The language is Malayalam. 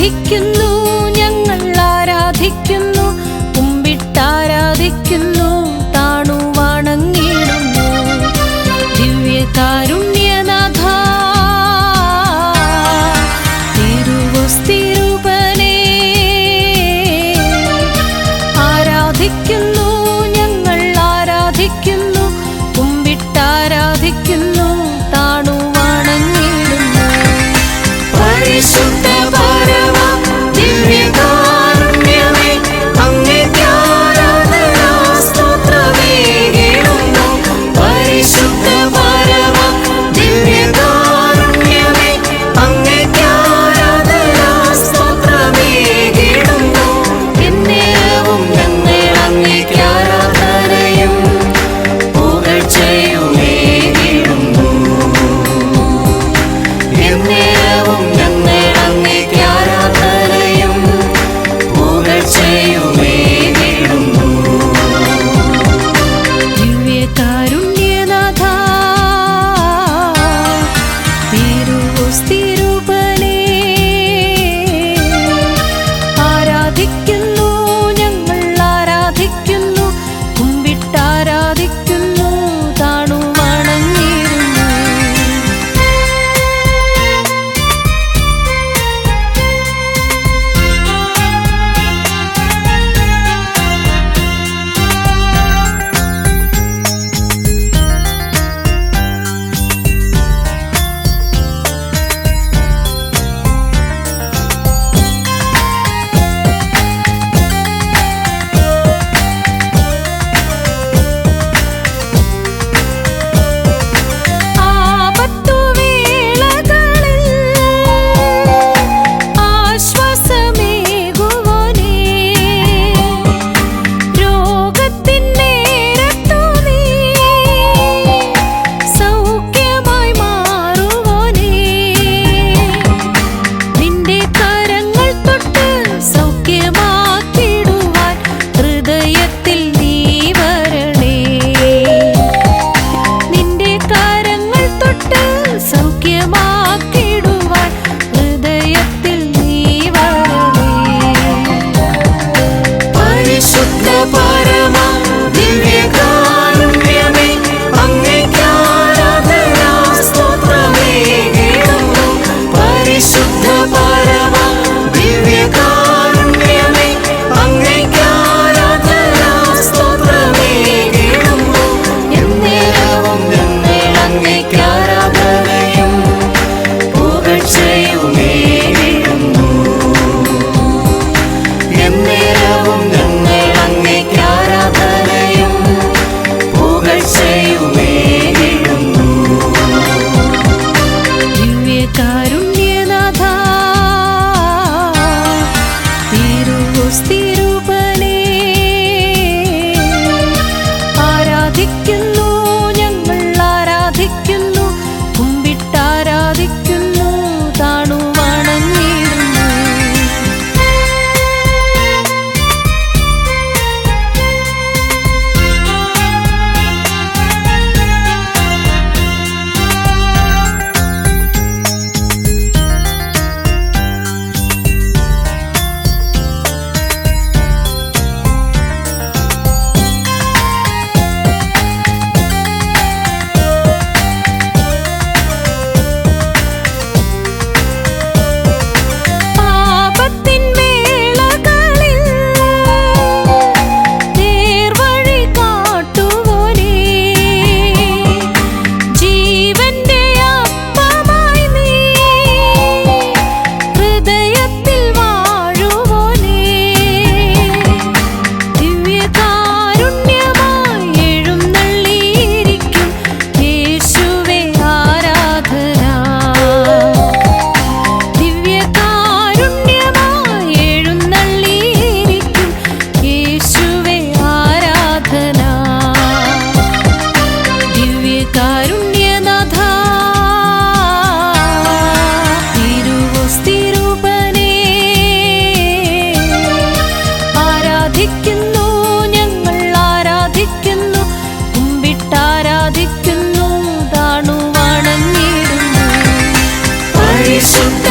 ആരാധിക്കുന്നു, ഞങ്ങൾ ആരാധിക്കുന്നു, കുമ്പിട്ടാരാധിക്കുന്നു, താണു വണങ്ങിടുന്നു. ദിവ്യകാരുണ്യനാഥ തിരുവോസ്തിരൂപനേ, ആരാധിക്കുന്നു, ഞങ്ങൾ ആരാധിക്കുന്നു, കുമ്പിട്ടാരാധിക്കുന്നു, താണു വണങ്ങിടുന്നു. പരിശുദ്ധ പരമ ദിവ്യകാരുണ്യമേ, അങ്ങേക്ക് ആരാധന സ്തോത്രമേകിടുന്നു. പരിശുദ്ധ പരമ ദിവ്യകാരുണ്യമേ, അങ്ങേക്ക് ആരാധന സ്തോത്രമേകിടുന്നു. എന്നേരവും ഞങ്ങൾ അങ്ങേക്ക് ആരാധനയും പുകഴ്ചയുമേകിടുന്നു. എന്നേരവും ഞങ്ങൾ അങ്ങേക്ക് ആരാധനയും പുകഴ്ചയുമേകിടുന്നു. ദിവ്യകാരുണ്യനാഥ തിരുവോസ്തിരൂപനേ, ആരാധിക്കുന്നു, ഞങ്ങൾ ആരാധിക്കുന്നു, കുമ്പിട്ടാരാധിക്കുന്നു, താണു വണങ്ങിടുന്നു. ആപത്തുവേളകളിൽ ആശ്വാസമേകുവോനേ, രോഗത്തിൻ നേരത്തു നീ സൗഖ്യമായി മാറുവോനേ. നിന്റെ കരങ്ങൾ തൊട്ട് സൗഖ്യമാക്കിടുവാൻ ഹൃദയത്തിൽ നീ വരണേ. നിന്റെ കരങ്ങൾ തൊട്ട് സൗഖ്യമാക്കിടുവാൻ ഹൃദയത്തിൽ നീ വരണേ. പരിശുദ്ധ പരമ ദിവ്യകാരുണ്യമേ, അങ്ങേക്ക് ആരാധന സ്തോത്രമേകിടുന്നു. പരിശുദ്ധ പരമ ദിവ്യകാരുണ്യമേ, അങ്ങേക്ക് ആരാധന സ്തോത്രമേകിടുന്നു. എന്നേരവും ഞങ്ങൾ അങ്ങേക്ക് ആരാധനയും പുകഴ്ചയുമേകിടുന്നു. എന്നേരവും ഞങ്ങൾ അങ്ങേക്ക് ആരാധനയും പുകഴ്ചയുമേകിടുന്നു. ദിവ്യകാരുണ്യനാഥ തിരുവോസ്തിരൂപനേ, ആരാധിക്കുന്നു, ഞങ്ങൾ ആരാധിക്കുന്നു, കുമ്പിട്ടാരാധിക്കുന്നു, താണു വണങ്ങിടുന്നു. പാപത്തിൻ വേളകളിൽ നേർവഴി കാട്ടുവോനേ, ജീവന്റെ അപ്പമായി നീ ഹൃദയത്തിൽ വാഴുവോനേ. ദിവ്യകാരുണ്യമായി എഴുന്നള്ളിയിരിക്കും യേശുവേ ആരാധന. ദിവ്യകാരുണ്യമായി എഴുന്നള്ളിയിരിക്കും യേശുവേ ആരാധന. ദിവ്യകാരുണ്യനാഥ തിരുവോസ്തിരൂപനേ, ആരാധിക്കുന്നു, ഞങ്ങൾ ആരാധിക്കുന്നു, കുമ്പിട്ടാരാധിക്കുന്നു, താണു വണങ്ങിടുന്നു. പരിശുദ്ധ